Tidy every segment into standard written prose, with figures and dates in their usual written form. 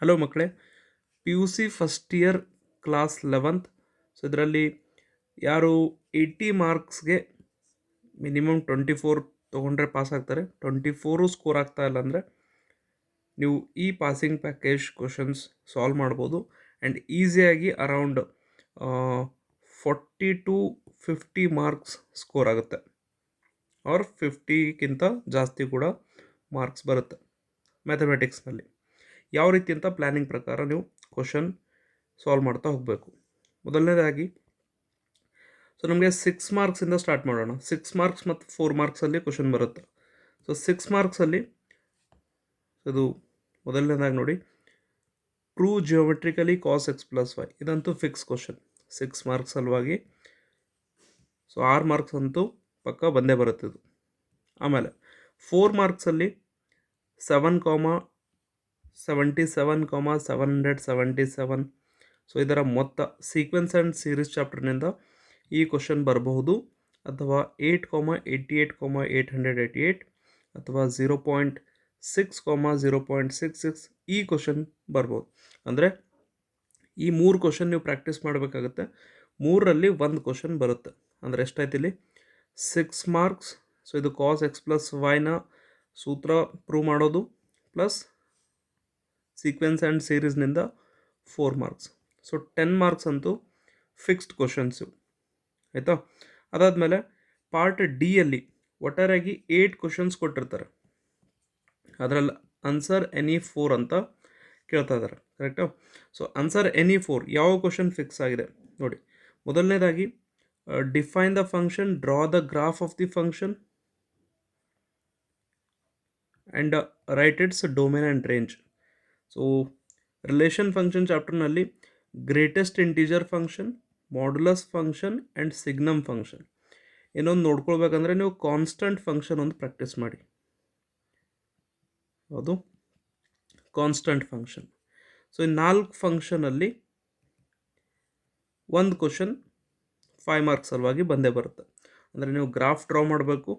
Hello ಮಕ್ಕಳೇ, P U C first year class 11th. So ಇದರಲ್ಲಿ ಯಾರು 80 ಮಾರ್ಕ್ಸ್ಗೆ ಮಿನಿಮಮ್ 24 ತೊಗೊಂಡ್ರೆ ಪಾಸ್ ಆಗ್ತಾರೆ, 24 ಸ್ಕೋರ್ ಆಗ್ತಾ ಇಲ್ಲ ಅಂದರೆ ನೀವು ಈ ಪಾಸಿಂಗ್ ಪ್ಯಾಕೇಜ್ ಕ್ವಶನ್ಸ್ ಸಾಲ್ವ್ ಮಾಡ್ಬೋದು ಆ್ಯಂಡ್ ಈಸಿಯಾಗಿ ಅರೌಂಡ್ 40 to 50 ಮಾರ್ಕ್ಸ್ ಸ್ಕೋರ್ ಆಗುತ್ತೆ, ಆರ್ 50ಕ್ಕಿಂತ ಜಾಸ್ತಿ ಕೂಡ ಮಾರ್ಕ್ಸ್ ಬರುತ್ತೆ ಮ್ಯಾಥಮೆಟಿಕ್ಸ್ನಲ್ಲಿ. ಯಾವ ರೀತಿ ಅಂತ ಪ್ಲ್ಯಾನಿಂಗ್ ಪ್ರಕಾರ ನೀವು ಕ್ವಶನ್ ಸಾಲ್ವ್ ಮಾಡ್ತಾ ಹೋಗಬೇಕು. ಮೊದಲನೇದಾಗಿ ಸೊ ನಮಗೆ 6 ಮಾರ್ಕ್ಸಿಂದ ಸ್ಟಾರ್ಟ್ ಮಾಡೋಣ. 6 ಮಾರ್ಕ್ಸ್ ಮತ್ತು 4 ಮಾರ್ಕ್ಸಲ್ಲಿ ಕ್ವಶನ್ ಬರುತ್ತೆ. ಸೊ 6 ಮಾರ್ಕ್ಸಲ್ಲಿ ಇದು ಮೊದಲನೇದಾಗಿ ನೋಡಿ, prove geometrically cos x plus y. ಇದಂತೂ ಫಿಕ್ಸ್ ಕ್ವಶನ್ 6 ಮಾರ್ಕ್ಸ್ ಸಲುವಾಗಿ. ಸೊ 6 ಮಾರ್ಕ್ಸ್ ಅಂತೂ ಪಕ್ಕ ಬಂದೇ ಬರುತ್ತೆ ಇದು. ಆಮೇಲೆ 4 ಮಾರ್ಕ್ಸಲ್ಲಿ 7,77,777. ಸೊ ಇದರ ಮೊತ್ತ ಸೀಕ್ವೆನ್ಸ್ ಆ್ಯಂಡ್ ಸೀರೀಸ್ ಚಾಪ್ಟರ್ನಿಂದ ಈ ಕ್ವಶನ್ ಬರಬಹುದು, ಅಥವಾ 8,88,888 ಅಥವಾ 0.6,0.66 ಈ ಕ್ವಶನ್ ಬರ್ಬೋದು. ಅಂದರೆ ಈ 3 ಕ್ವಶನ್ ನೀವು ಪ್ರಾಕ್ಟೀಸ್ ಮಾಡಬೇಕಾಗುತ್ತೆ. 3ರಲ್ಲಿ 1 ಕ್ವಶನ್ ಬರುತ್ತೆ. ಅಂದರೆ ಎಷ್ಟಾಯ್ತು ಇಲ್ಲಿ 6 ಮಾರ್ಕ್ಸ್. ಸೊ ಇದು ಕಾಸ್ ಎಕ್ಸ್ ಪ್ಲಸ್ ವೈನ ಸೂತ್ರ ಪ್ರೂವ್ ಮಾಡೋದು ಪ್ಲಸ್ ಸೀಕ್ವೆನ್ಸ್ ಆ್ಯಂಡ್ ಸೀರೀಸ್ನಿಂದ 4 ಮಾರ್ಕ್ಸ್. ಸೊ 10 ಮಾರ್ಕ್ಸ್ ಅಂತೂ ಫಿಕ್ಸ್ಡ್ ಕ್ವಶನ್ಸು ಆಯಿತಾ. ಅದಾದಮೇಲೆ ಪಾರ್ಟ್ ಡಿಯಲ್ಲಿ ಒಟ್ಟಾರೆಯಾಗಿ 8 ಕ್ವಶನ್ಸ್ ಕೊಟ್ಟಿರ್ತಾರೆ. ಅದರಲ್ಲಿ ಆನ್ಸರ್ ಎನಿ 4 ಅಂತ ಕೇಳ್ತಾ ಇದ್ದಾರೆ, ಕರೆಕ್ಟಾ. ಸೊ ಆನ್ಸರ್ ಎನಿ 4 ಯಾವ ಕ್ವಶನ್ ಫಿಕ್ಸ್ ಆಗಿದೆ ನೋಡಿ. ಮೊದಲನೇದಾಗಿ define the function, draw the graph of the function and write its domain and range. So relation function ಚಾಪ್ಟರ್ನಲ್ಲಿ greatest integer function, modulus function and signum function. ಇನ್ನೊಂದು ನೋಡ್ಕೊಳ್ಬೇಕಂದ್ರೆ ನೀವು constant function ಒಂದು practice ಮಾಡಿ. ಅದು ಕಾನ್ಸ್ಟಂಟ್ ಫಂಕ್ಷನ್. ಸೊ ಈ 4 ಫಂಕ್ಷನಲ್ಲಿ ಒಂದು question 5 marks ಸಲುವಾಗಿ ಬಂದೇ ಬರುತ್ತೆ. ಅಂದರೆ ನೀವು ಗ್ರಾಫ್ ಡ್ರಾ ಮಾಡಬೇಕು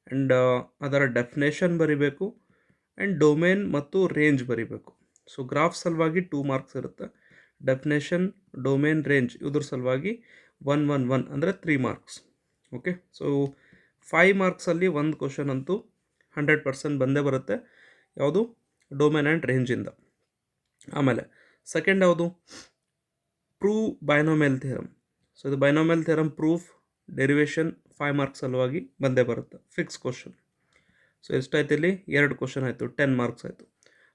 ಆ್ಯಂಡ್ ಅದರ ಡೆಫಿನೇಷನ್ ಬರಿಬೇಕು ಆ್ಯಂಡ್ ಡೊಮೇನ್ ಮತ್ತು ರೇಂಜ್ ಬರಿಬೇಕು. ಸೊ ಗ್ರಾಫ್ ಸಲುವಾಗಿ 2 ಮಾರ್ಕ್ಸ್ ಇರುತ್ತೆ, ಡೆಫಿನೇಷನ್, ಡೊಮೇನ್, ರೇಂಜ್ ಇದ್ರ ಸಲುವಾಗಿ 1 ಅಂದರೆ 3 ಮಾರ್ಕ್ಸ್. ಓಕೆ. ಸೊ 5 ಮಾರ್ಕ್ಸಲ್ಲಿ ಒಂದು ಕ್ವಶನ್ ಅಂತೂ 100% ಬಂದೇ ಬರುತ್ತೆ, ಯಾವುದು ಡೊಮೇನ್ ಆ್ಯಂಡ್ ರೇಂಜಿಂದ. ಆಮೇಲೆ ಸೆಕೆಂಡ್ ಯಾವುದು, ಪ್ರೂವ್ ಬೈನೋಮಿಯಲ್ ಥಿಯರಮ್. ಸೊ ಇದು binomial theorem proof, derivation 5 marks ಸಲುವಾಗಿ ಬಂದೇ ಬರುತ್ತೆ, ಫಿಕ್ಸ್ ಕ್ವಶನ್. ಸೊ ಎಷ್ಟಾಯ್ತು ಇಲ್ಲಿ 2 ಕ್ವಶನ್ ಆಯಿತು, 10 ಮಾರ್ಕ್ಸ್ ಆಯಿತು.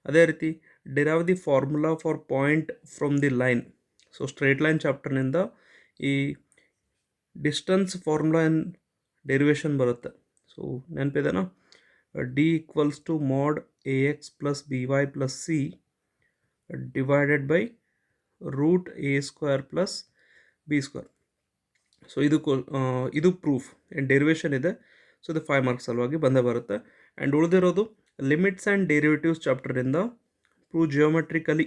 ಅದೇ ರೀತಿ derive the formula for point from the line. So straight line ಚಾಪ್ಟರ್ನಿಂದ ಈ ಡಿಸ್ಟನ್ಸ್ ಫಾರ್ಮುಲಾ ಆ್ಯಂಡ್ ಡೆರಿವೇಷನ್ ಬರುತ್ತೆ. ಸೊ ನೆನಪಿದೆನಾ, D equals to mod a x plus b y plus c divided by root a square plus b square. So ಇದು proof and derivation ಇದೆ. So ಇದು 5 marks ಸಲುವಾಗಿ ಬಂದೇ ಬರುತ್ತೆ. ಆ್ಯಂಡ್ ಉಳಿದಿರೋದು limits and derivatives ಚಾಪ್ಟರಿಂದ prove geometrically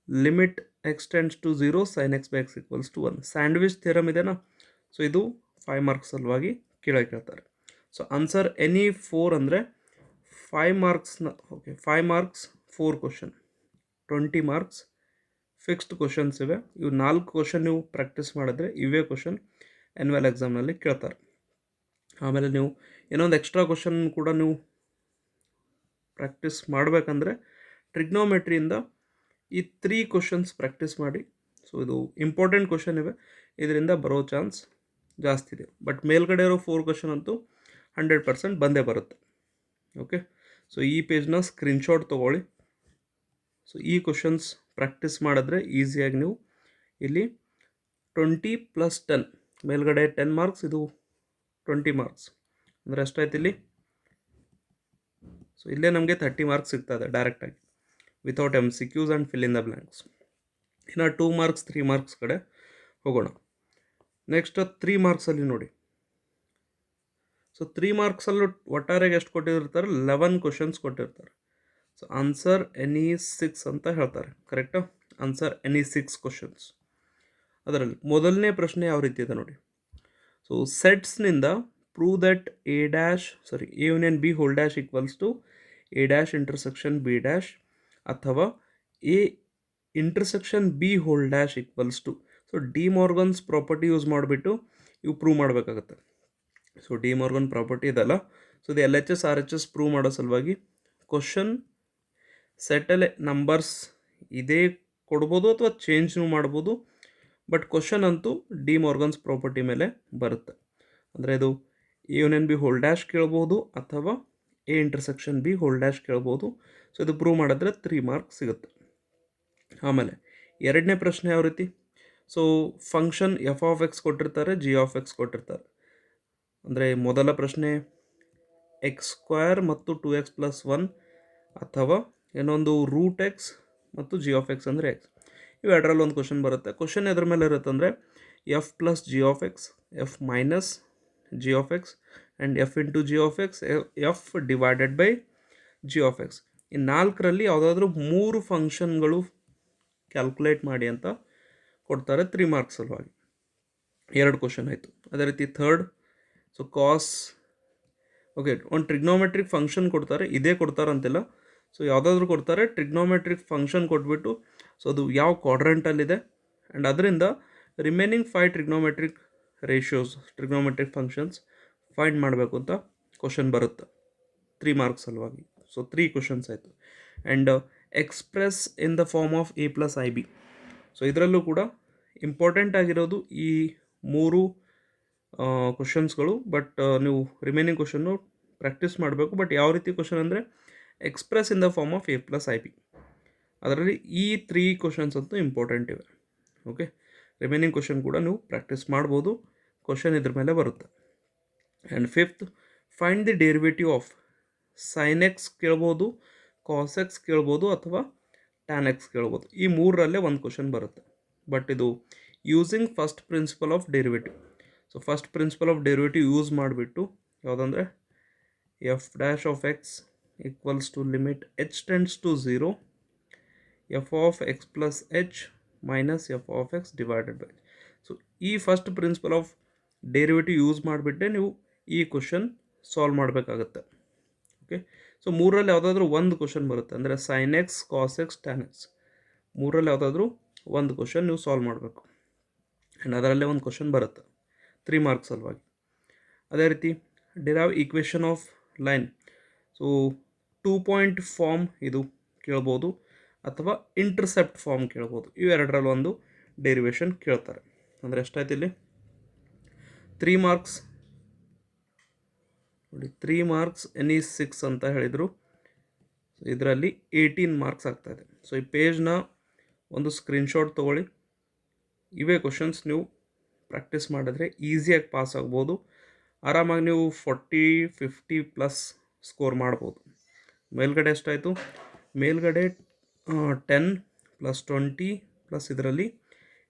limit x tends to 0 sine x by X equals to 1. Sandwich theorem ಇದೆನಾ. So ಇದು 5 ಮಾರ್ಕ್ಸ್ ಸಲುವಾಗಿ ಕೇಳ್ತಾರೆ. ಸೊ ಆನ್ಸರ್ ಎನಿ 4 ಅಂದರೆ 5 ಮಾರ್ಕ್ಸ್ನ, okay 5 marks 4 question, 20 marks fixed questions ಇವೆ. ಇವು 4 ಕ್ವಶನ್ ನೀವು ಪ್ರಾಕ್ಟೀಸ್ ಮಾಡಿದ್ರೆ ಇವೇ ಕ್ವಶನ್ ಆ್ಯನ್ಯುವಲ್ ಎಕ್ಸಾಮ್ನಲ್ಲಿ ಕೇಳ್ತಾರೆ. ಆಮೇಲೆ ನೀವು ಇನ್ನೊಂದು ಎಕ್ಸ್ಟ್ರಾ ಕ್ವಶನ್ ಕೂಡ ನೀವು ಪ್ರಾಕ್ಟೀಸ್ ಮಾಡಬೇಕಂದ್ರೆ ಟ್ರಿಗ್ನೋಮೆಟ್ರಿಯಿಂದ ಈ 3 ಕ್ವಶನ್ಸ್ ಪ್ರಾಕ್ಟೀಸ್ ಮಾಡಿ. ಸೊ ಇದು ಇಂಪಾರ್ಟೆಂಟ್ ಕ್ವಶನ್ ಇವೆ, ಇದರಿಂದ ಬರೋ ಚಾನ್ಸ್ ಜಾಸ್ತಿ ಇದೆ. ಬಟ್ ಮೇಲ್ಗಡೆ ಇರೋ 4 ಕ್ವಶನ್ ಅಂತೂ 100% ಬಂದೇ ಬರುತ್ತೆ. ಓಕೆ. ಸೊ ಈ ಪೇಜ್ನ ಸ್ಕ್ರೀನ್ಶಾಟ್ ತೊಗೊಳ್ಳಿ. ಸೊ ಈ ಕ್ವಶನ್ಸ್ ಪ್ರಾಕ್ಟೀಸ್ ಮಾಡಿದ್ರೆ ಈಸಿಯಾಗಿ ನೀವು ಇಲ್ಲಿ 20 + 10 ಮೇಲ್ಗಡೆ 10 ಮಾರ್ಕ್ಸ್, ಇದು 20 ಮಾರ್ಕ್ಸ್ ಅಂದರೆ ಎಷ್ಟಾಯ್ತು ಇಲ್ಲಿ. ಸೊ ಇಲ್ಲೇ ನಮಗೆ 30 ಮಾರ್ಕ್ಸ್ ಸಿಗ್ತದೆ ಡೈರೆಕ್ಟಾಗಿ without MCQs and fill in the blanks. ಇನ್ನು 2 ಮಾರ್ಕ್ಸ್ 3 ಮಾರ್ಕ್ಸ್ ಕಡೆ ಹೋಗೋಣ. ನೆಕ್ಸ್ಟ್ 3 ಮಾರ್ಕ್ಸಲ್ಲಿ ನೋಡಿ. ಸೊ 3 ಮಾರ್ಕ್ಸಲ್ಲೂ ಒಟ್ಟಾರೆಗೆ ಎಷ್ಟು ಕೊಟ್ಟಿರ್ತಾರೆ, 11 ಕ್ವಶನ್ಸ್ ಕೊಟ್ಟಿರ್ತಾರೆ. ಸೊ ಆನ್ಸರ್ ಎನಿ 6 ಅಂತ ಹೇಳ್ತಾರೆ, ಕರೆಕ್ಟಾ. Answer any 6 questions. ಅದರಲ್ಲಿ ಮೊದಲನೇ ಪ್ರಶ್ನೆ ಯಾವ ರೀತಿ ಇದೆ ನೋಡಿ. ಸೊ ಸೆಟ್ಸ್ನಿಂದ prove that a union b whole dash equals to a dash intersection b dash ಅಥವಾ a intersection b whole dash equals to. So De Morgan's property use ಮಾಡಿಬಿಟ್ಟು ಇವು ಪ್ರೂವ್ ಮಾಡಬೇಕಾಗತ್ತೆ. ಸೊ ಡಿ ಮಾರ್ಗನ್ ಪ್ರಾಪರ್ಟಿ ಇದಲ್ಲ. So ಇದು L H S R H S prove ಮಾಡೋ ಸಲುವಾಗಿ question settle numbers ಇದೇ ಕೊಡ್ಬೋದು ಅಥವಾ ಚೇಂಜ್ನೂ ಮಾಡ್ಬೋದು. ಬಟ್ ಕ್ವಶನ್ ಅಂತೂ ಡಿ ಮಾರ್ಗನ್ಸ್ ಪ್ರಾಪರ್ಟಿ ಮೇಲೆ ಬರುತ್ತೆ. ಅಂದರೆ ಇದು A union b whole dash ಕೇಳ್ಬೋದು ಅಥವಾ a intersection b whole dash ಕೇಳ್ಬೋದು. ಸೊ ಇದು ಪ್ರೂವ್ ಮಾಡಿದ್ರೆ 3 ಮಾರ್ಕ್ಸ್ ಸಿಗುತ್ತೆ. ಆಮೇಲೆ ಎರಡನೇ ಪ್ರಶ್ನೆ ಯಾವ ರೀತಿ? So function F of X ಕೊಟ್ಟಿರ್ತಾರೆ, ಜಿ ಆಫ್ ಎಕ್ಸ್ ಕೊಟ್ಟಿರ್ತಾರೆ. ಅಂದರೆ ಮೊದಲ ಪ್ರಶ್ನೆ ಎಕ್ಸ್ ಸ್ಕ್ವೇರ್ ಮತ್ತು 2x+1 ಅಥವಾ ಇನ್ನೊಂದು ರೂಟ್ ಎಕ್ಸ್ ಮತ್ತು ಜಿ ಆಫ್ ಎಕ್ಸ್ ಅಂದರೆ ಎಕ್ಸ್. ಇವೆರಡರಲ್ಲಿ ಒಂದು ಕ್ವಶನ್ ಬರುತ್ತೆ. ಕ್ವಶನ್ ಎದ್ರ ಮೇಲೆ ಇರುತ್ತೆ ಅಂದರೆ F plus G of X, F minus G of X and F into G of X, F divided by G of X. ಈ ನಾಲ್ಕರಲ್ಲಿ ಯಾವುದಾದ್ರೂ 3 ಫಂಕ್ಷನ್ಗಳು ಕ್ಯಾಲ್ಕುಲೇಟ್ ಮಾಡಿ ಅಂತ ಕೊಡ್ತಾರೆ 3 ಮಾರ್ಕ್ಸ್ ಸಲುವಾಗಿ. 2 ಕ್ವಶನ್ ಆಯಿತು. ಅದೇ ರೀತಿ ಥರ್ಡ್, ಸೊ ಕಾಸ್, ಓಕೆ, ಒಂದು ಟ್ರಿಗ್ನೋಮೆಟ್ರಿಕ್ ಫಂಕ್ಷನ್ ಕೊಡ್ತಾರೆ, ಇದೇ ಕೊಡ್ತಾರಂತಿಲ್ಲ. ಸೊ ಯಾವುದಾದ್ರೂ ಕೊಡ್ತಾರೆ, ಟ್ರಿಗ್ನೋಮೆಟ್ರಿಕ್ ಫಂಕ್ಷನ್ ಕೊಟ್ಬಿಟ್ಟು ಸೊ ಅದು ಯಾವ ಕ್ವಾಡ್ರೆಂಟಲ್ಲಿದೆ ಆ್ಯಂಡ್ ಅದರಿಂದ remaining 5 trigonometric ratios, trigonometric functions find ಮಾಡಬೇಕು ಅಂತ ಕ್ವಶನ್ ಬರುತ್ತೆ 3 ಮಾರ್ಕ್ಸ್ ಸಲುವಾಗಿ. ಸೊ 3 ಕ್ವಶನ್ಸ್ ಆಯಿತು. And express in the form of A plus I B. So ಇದರಲ್ಲೂ ಕೂಡ ಇಂಪಾರ್ಟೆಂಟ್ ಆಗಿರೋದು ಈ 3 ಕ್ವಶನ್ಸ್ಗಳು. ಬಟ್ ನೀವು ರಿಮೈನಿಂಗ್ ಕ್ವಶನ್ನು ಪ್ರಾಕ್ಟೀಸ್ ಮಾಡಬೇಕು. ಬಟ್ ಯಾವ ರೀತಿ ಕ್ವಶನ್ ಅಂದರೆ express in the form of A plus I B. ಅದರಲ್ಲಿ ಈ 3 ಕ್ವಶನ್ಸ್ ಅಂತೂ ಇಂಪಾರ್ಟೆಂಟ್ ಇವೆ. ಓಕೆ, ರಿಮೈನಿಂಗ್ ಕ್ವಶನ್ ಕೂಡ ನೀವು ಪ್ರಾಕ್ಟೀಸ್ ಮಾಡ್ಬೋದು. ಕ್ವಶನ್ ಇದ್ರ ಮೇಲೆ ಬರುತ್ತೆ. And fifth, find the derivative of sine x ಕೇಳ್ಬೋದು, ಕಾಸ್ ಎಕ್ಸ್ ಕೇಳ್ಬೋದು ಅಥವಾ ಟ್ಯಾನ್ ಎಕ್ಸ್ ಕೇಳ್ಬೋದು. ಈ 3ರಲ್ಲೇ ಒಂದು ಕ್ವಶನ್ ಬರುತ್ತೆ. ಬಟ್ ಇದು using first principle of derivative. So first principle of derivative use ಮಾಡಿಬಿಟ್ಟು ಯಾವುದಂದರೆ f dash of x equals to limit h tends to 0 f of x plus h minus f of x divided by. So ಈ first principle of derivative use ಮಾಡಿಬಿಟ್ಟೆ ನೀವು ಈ question solve ಮಾಡಬೇಕಾಗತ್ತೆ. Okay, so 3ರಲ್ಲಿ ಯಾವುದಾದ್ರೂ ಒಂದು question ಬರುತ್ತೆ. ಅಂದರೆ sine x, cos x, tan x, 3ರಲ್ಲಿ ಯಾವುದಾದ್ರೂ ಒಂದು ಕ್ವಶನ್ ನೀವು ಸಾಲ್ವ್ ಮಾಡಬೇಕು. ಆ್ಯಂಡ್ ಅದರಲ್ಲೇ ಒಂದು ಕ್ವಶನ್ ಬರುತ್ತೆ 3 ಮಾರ್ಕ್ಸ್ ಸಲುವಾಗಿ. ಅದೇ ರೀತಿ derive equation of line. So 2 point form ಇದು ಕೇಳ್ಬೋದು ಅಥವಾ ಇಂಟರ್ಸೆಪ್ಟ್ ಫಾರ್ಮ್ ಕೇಳ್ಬೋದು. ಇವೆರಡರಲ್ಲಿ ಒಂದು ಡೆರಿವೇಷನ್ ಕೇಳ್ತಾರೆ. ಅಂದರೆ ಎಷ್ಟಾಯ್ತು ಇಲ್ಲಿ 3 ಮಾರ್ಕ್ಸ್ ನೋಡಿ, 3 ಮಾರ್ಕ್ಸ್ ಎನಿ 6 ಅಂತ ಹೇಳಿದರು. ಸೊ ಇದರಲ್ಲಿ 18 ಮಾರ್ಕ್ಸ್ ಆಗ್ತಾಯಿದೆ. ಸೊ ಈ ಪೇಜ್ನ ಒಂದು ಸ್ಕ್ರೀನ್ಶಾಟ್ ತೊಗೊಳ್ಳಿ. ಇವೇ ಕ್ವಶನ್ಸ್ ನೀವು ಪ್ರಾಕ್ಟೀಸ್ ಮಾಡಿದ್ರೆ ಈಸಿಯಾಗಿ ಪಾಸ್ ಆಗ್ಬೋದು. ಆರಾಮಾಗಿ ನೀವು 40-50+ ಸ್ಕೋರ್ ಮಾಡ್ಬೋದು. ಮೇಲ್ಗಡೆ ಎಷ್ಟಾಯಿತು? ಮೇಲ್ಗಡೆ 10 + 20 ಪ್ಲಸ್ ಇದರಲ್ಲಿ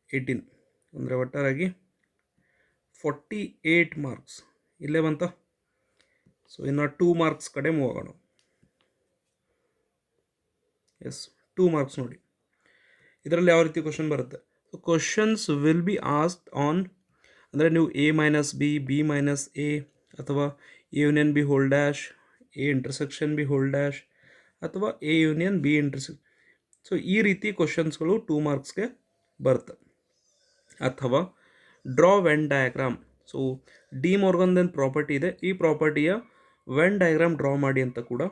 18, ಅಂದರೆ ಒಟ್ಟಾರಾಗಿ 48 ಮಾರ್ಕ್ಸ್ ಇಲ್ಲೇ ಬಂತ. ಸೊ ಇನ್ನು 2 ಮಾರ್ಕ್ಸ್ ಕಡೆ ಮೂವ್ ಆಗೋಣ. ಎಸ್, 2 ಮಾರ್ಕ್ಸ್ ನೋಡಿ. ಇದರಲ್ಲಿ ಯಾವ ರೀತಿ ಕ್ವಶನ್ ಬರುತ್ತೆ? So questions will be asked on, ಅಂದರೆ ನೀವು a minus b, b minus a ಅಥವಾ a union b whole dash, a intersection b whole dash ಅಥವಾ a union b intersection. So ಈ ರೀತಿ ಕ್ವಶನ್ಸ್ಗಳು 2 ಮಾರ್ಕ್ಸ್ಗೆ ಬರುತ್ತೆ. ಅಥವಾ draw Venn diagram. So De ಮಾರ್ಗನ್ದೇನು ಪ್ರಾಪರ್ಟಿ ಇದೆ, ಈ ಪ್ರಾಪರ್ಟಿಯ ವೆನ್ ಡಯಾಗ್ರಾಮ್ ಡ್ರಾ ಮಾಡಿ ಅಂತ ಕೂಡ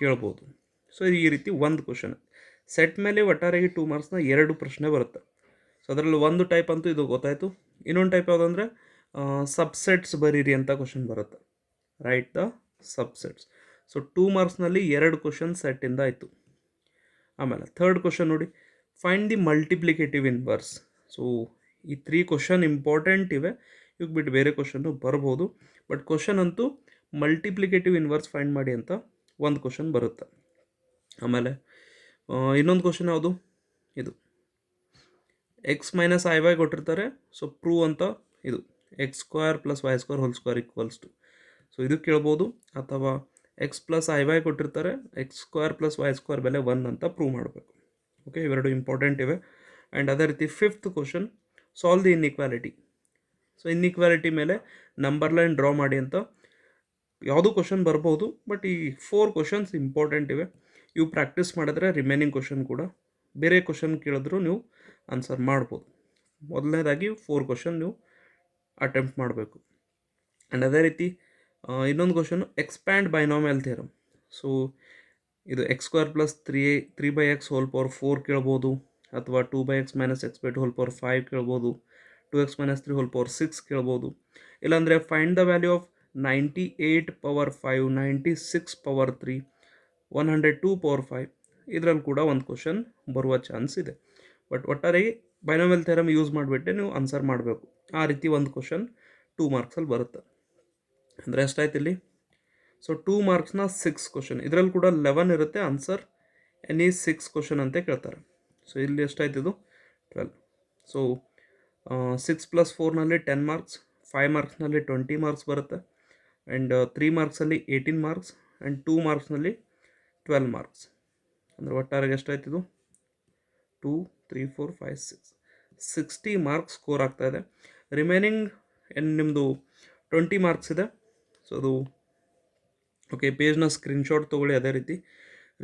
ಕೇಳ್ಬೋದು. ಸೊ ಈ ರೀತಿ ಒಂದು ಕ್ವಶನ್ ಸೆಟ್ ಮೇಲೆ ಒಟ್ಟಾರೆಯಾಗಿ 2 ಮಾರ್ಕ್ಸ್ನ 2 ಪ್ರಶ್ನೆ ಬರುತ್ತೆ. ಸೊ ಅದರಲ್ಲಿ ಒಂದು ಟೈಪ್ ಅಂತೂ ಇದು ಗೊತ್ತಾಯಿತು. ಇನ್ನೊಂದು ಟೈಪ್ ಯಾವುದಂದರೆ ಸಬ್ಸೆಟ್ಸ್ ಬರೀರಿ ಅಂತ ಕ್ವಶನ್ ಬರುತ್ತೆ. Write the subsets. ಸೊ 2 ಮಾರ್ಕ್ಸ್ನಲ್ಲಿ 2 ಕ್ವಶನ್ ಸೆಟ್ಟಿಂದ ಆಯಿತು. ಆಮೇಲೆ ಥರ್ಡ್ ಕ್ವಶನ್ ನೋಡಿ, find the multiplicative inverse. So ಈ 3 ಕ್ವಶನ್ ಇಂಪಾರ್ಟೆಂಟ್ ಇವೆ. ಇವಾಗ ಬಿಟ್ಟು ಬೇರೆ ಕ್ವಶನ್ನು ಬರ್ಬೋದು. ಬಟ್ ಕ್ವಶನ್ ಅಂತೂ ಮಲ್ಟಿಪ್ಲಿಕೇಟಿವ್ ಇನ್ವರ್ಸ್ ಫೈಂಡ್ ಮಾಡಿ ಅಂತ ಒಂದು ಕ್ವಶನ್ ಬರುತ್ತೆ. ಆಮೇಲೆ ಇನ್ನೊಂದು ಕ್ವಶನ್ ಯಾವುದು? ಇದು ಎಕ್ಸ್ ಮೈನಸ್ ಐ ವೈ ಕೊಟ್ಟಿರ್ತಾರೆ. ಸೊ ಪ್ರೂವ್ ಅಂತ ಇದು X square plus Y square whole square equals to. So ಇದು ಕೇಳ್ಬೋದು. ಅಥವಾ ಎಕ್ಸ್ ಪ್ಲಸ್ ಐ ವೈ ಕೊಟ್ಟಿರ್ತಾರೆ, X square plus Y square ಬೆಲೆ 1 ಅಂತ ಪ್ರೂವ್ ಮಾಡಬೇಕು. ಓಕೆ, ಇವೆರಡು ಇಂಪಾರ್ಟೆಂಟ್ ಇವೆ. ಆ್ಯಂಡ್ ಅದೇ ರೀತಿ fifth question, solve the inequality. So inequality ಮೇಲೆ ನಂಬರ್ ಲೈನ್ ಡ್ರಾ ಮಾಡಿ ಅಂತ ಯಾವುದೂ ಕ್ವಶನ್ ಬರ್ಬೋದು, ಬಟ್ ಈ 4 ಕ್ವಶನ್ಸ್ ಇಂಪಾರ್ಟೆಂಟ್ ಇವೆ. ಇವು ಪ್ರಾಕ್ಟೀಸ್ ಮಾಡಿದ್ರೆ ರಿಮೈನಿಂಗ್ ಕ್ವಶನ್ ಕೂಡ ಬೇರೆ ಕ್ವಶನ್ ಕೇಳಿದ್ರು ನೀವು ಆನ್ಸರ್ ಮಾಡ್ಬೋದು. ಮೊದಲನೇದಾಗಿ 4 ಕ್ವಶನ್ ನೀವು ಅಟೆಂಪ್ಟ್ ಮಾಡಬೇಕು. ಆ್ಯಂಡ್ ಅದೇ ರೀತಿ ಇನ್ನೊಂದು question expand binomial theorem. So ಇದು X square plus 3x whole power 4 ಕೇಳ್ಬೋದು, ಅಥವಾ 2x minus x by 2 whole power 5 ಕೇಳ್ಬೋದು, 2x ಮೈನಸ್ 3 ಹೋಲ್ ಪವರ್ 6 ಕೇಳ್ಬೋದು. ಇಲ್ಲಾಂದರೆ find the value of 98 power 5, 96 power 3, 102 power 5. ಇದರಲ್ಲಿ ಕೂಡ ಒಂದು ಕ್ವಶನ್ ಬರುವ ಚಾನ್ಸ್ ಇದೆ. ಬಟ್ ಒಟ್ಟಾರೆ ಬೈನಾಮಿಯಲ್ ಥಿಯರಮ್ ಯೂಸ್ ಮಾಡಿಬಿಟ್ಟೆ ನೀವು ಆನ್ಸರ್ ಮಾಡಬೇಕು. ಆ ರೀತಿ ಒಂದು ಕ್ವಶನ್ 2 ಮಾರ್ಕ್ಸಲ್ಲಿ ಬರುತ್ತೆ. ಅಂದರೆ ಎಷ್ಟಾಯ್ತು ಇಲ್ಲಿ? ಸೊ 2 ಮಾರ್ಕ್ಸ್ನ 6 ಕ್ವಶನ್, ಇದರಲ್ಲಿ ಕೂಡ 11 ಇರುತ್ತೆ ಆನ್ಸರ್. ಎನಿ 6 ಕ್ವಶನ್ ಅಂತ ಕೇಳ್ತಾರೆ. ಸೊ ಇಲ್ಲಿ ಎಷ್ಟಾಯ್ತು ಇದು? 12. ಸೊ 6 + 4ನಲ್ಲಿ 10 ಮಾರ್ಕ್ಸ್, 5 ಮಾರ್ಕ್ಸ್ನಲ್ಲಿ 20 ಮಾರ್ಕ್ಸ್ ಬರುತ್ತೆ, ಆ್ಯಂಡ್ 3 ಮಾರ್ಕ್ಸಲ್ಲಿ 18 ಮಾರ್ಕ್ಸ್, ಆ್ಯಂಡ್ 2 ಮಾರ್ಕ್ಸ್ನಲ್ಲಿ 12 ಮಾರ್ಕ್ಸ್. ಅಂದರೆ ಒಟ್ಟಾರೆಗೆ ಎಷ್ಟಾಯ್ತು ಇದು? 2, 3, 4, 5, 6, 60 ಮಾರ್ಕ್ಸ್ ಸ್ಕೋರ್ ಆಗ್ತಾಯಿದೆ. ರಿಮೈನಿಂಗ್ ನಿಮ್ಮದು 20 ಮಾರ್ಕ್ಸ್ ಇದೆ. ಸೊ ಅದು ಓಕೆ, ಪೇಜ್ನ ಸ್ಕ್ರೀನ್ಶಾಟ್ ತೊಗೊಳ್ಳಿ. ಅದೇ ರೀತಿ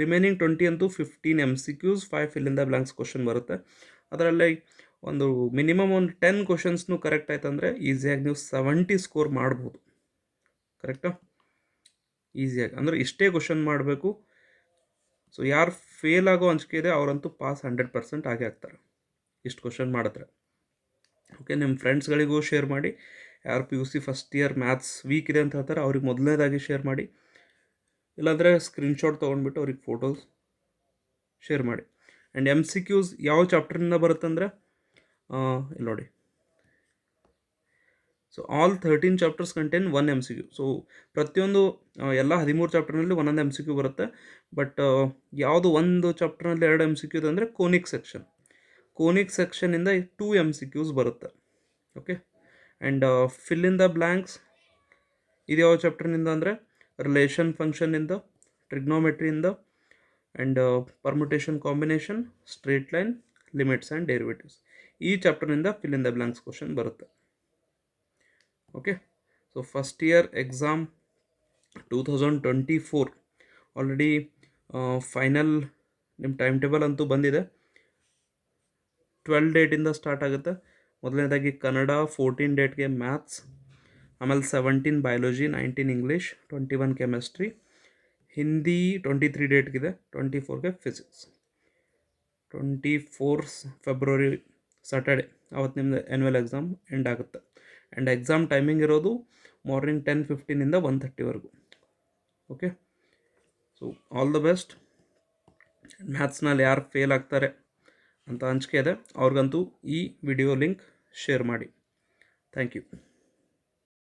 ರಿಮೈನಿಂಗ್ 20 ಅಂತೂ 15 MCQs, 5 fill in the blanks question ಬರುತ್ತೆ. ಅದರಲ್ಲಿ ಒಂದು ಮಿನಿಮಮ್ ಒಂದು 10 ಕ್ವಶನ್ಸ್ನು ಕರೆಕ್ಟ್ ಆಯ್ತು ಅಂದರೆ ಈಸಿಯಾಗಿ ನೀವು 70 ಸ್ಕೋರ್ ಮಾಡ್ಬೋದು. ಕರೆಕ್ಟಾ? ಈಸಿಯಾಗಿ, ಅಂದರೆ ಇಷ್ಟೇ ಕ್ವಶನ್ ಮಾಡಬೇಕು. ಸೊ ಯಾರು ಫೇಲ್ ಆಗೋ ಅಂಜಿಕೆ ಇದೆ ಅವರಂತೂ ಪಾಸ್ 100% ಆಗೇ ಆಗ್ತಾರೆ ಇಷ್ಟು ಕ್ವಶನ್ ಮಾಡಿದ್ರೆ. ಓಕೆ, ನಿಮ್ಮ ಫ್ರೆಂಡ್ಸ್ಗಳಿಗೂ ಶೇರ್ ಮಾಡಿ. ಯಾರು PUC first year maths week ಇದೆ ಅಂತ ಹೇಳ್ತಾರೆ ಅವ್ರಿಗೆ ಮೊದಲನೇದಾಗಿ ಶೇರ್ ಮಾಡಿ. ಇಲ್ಲಾಂದರೆ ಸ್ಕ್ರೀನ್ಶಾಟ್ ತೊಗೊಂಡ್ಬಿಟ್ಟು ಅವ್ರಿಗೆ ಫೋಟೋಸ್ ಶೇರ್ ಮಾಡಿ. ಆ್ಯಂಡ್ MCQs ಯಾವ ಚಾಪ್ಟರ್ನಿಂದ ಬರುತ್ತಂದರೆ ಇಲ್ಲಿ ನೋಡಿ. So all 13 chapters contain 1 MCQ. So ಪ್ರತಿಯೊಂದು ಎಲ್ಲ 13 ಚಾಪ್ಟರ್ನಲ್ಲಿ ಒಂದೊಂದು MCQ ಬರುತ್ತೆ. ಬಟ್ ಯಾವುದು ಒಂದು ಚಾಪ್ಟರ್ನಲ್ಲಿ 2 MCQ ಇದೆ ಅಂದರೆ ಕೋನಿಕ್ ಸೆಕ್ಷನ್. ಕೋನಿಕ್ ಸೆಕ್ಷನಿಂದ 2 MCQs ಬರುತ್ತೆ. Okay, and fill in the blanks ಇದು ಯಾವ ಚಾಪ್ಟರ್ನಿಂದ ಅಂದರೆ ರಿಲೇಷನ್ ಫಂಕ್ಷನ್ನಿಂದ, ಟ್ರಿಗ್ನೋಮೆಟ್ರಿಯಿಂದ, and permutation combination, straight line, limits and derivatives. ಈ ಚಾಪ್ಟರ್ನಿಂದ fill in the blanks question ಬರುತ್ತೆ. Okay, so first year exam 2024 already final ನಿಮ್ಮ ಟೈಮ್ ಟೇಬಲ್ ಅಂತೂ ಬಂದಿದೆ. 12 ಡೇಟಿಂದ ಸ್ಟಾರ್ಟ್ ಆಗುತ್ತೆ. ಮೊದಲನೇದಾಗಿ ಕನ್ನಡ, 14 ಡೇಟ್ಗೆ ಮ್ಯಾಥ್ಸ್, ಆಮೇಲೆ 17 ಬಯಾಲಜಿ, 19 ಇಂಗ್ಲೀಷ್, 21 ಕೆಮಿಸ್ಟ್ರಿ, ಹಿಂದಿ 23 ಡೇಟ್ಗಿದೆ, 24ಗೆ ಫಿಸಿಕ್ಸ್. 24 ಫೆಬ್ರವರಿ ಸ್ಯಾಟರ್ಡೆ ಅವತ್ತು ನಿಮ್ಮದು ಆ್ಯನ್ಯುವಲ್ ಎಕ್ಸಾಮ್ ಎಂಡ್ ಆಗುತ್ತೆ. ಆ್ಯಂಡ್ ಎಕ್ಸಾಮ್ ಟೈಮಿಂಗ್ ಇರೋದು ಮಾರ್ನಿಂಗ್ 10:15ಇಂದ 1:30ವರೆಗೂ. Okay, so all the best. ಮ್ಯಾಥ್ಸ್ನಲ್ಲಿ ಯಾರು ಫೇಲ್ ಆಗ್ತಾರೆ ಅಂತ ಅಂಜಿಕೆ ಇದೆ ಅವ್ರಿಗಂತೂ ಈ ವಿಡಿಯೋ ಲಿಂಕ್ ಶೇರ್ ಮಾಡಿ. Thank you.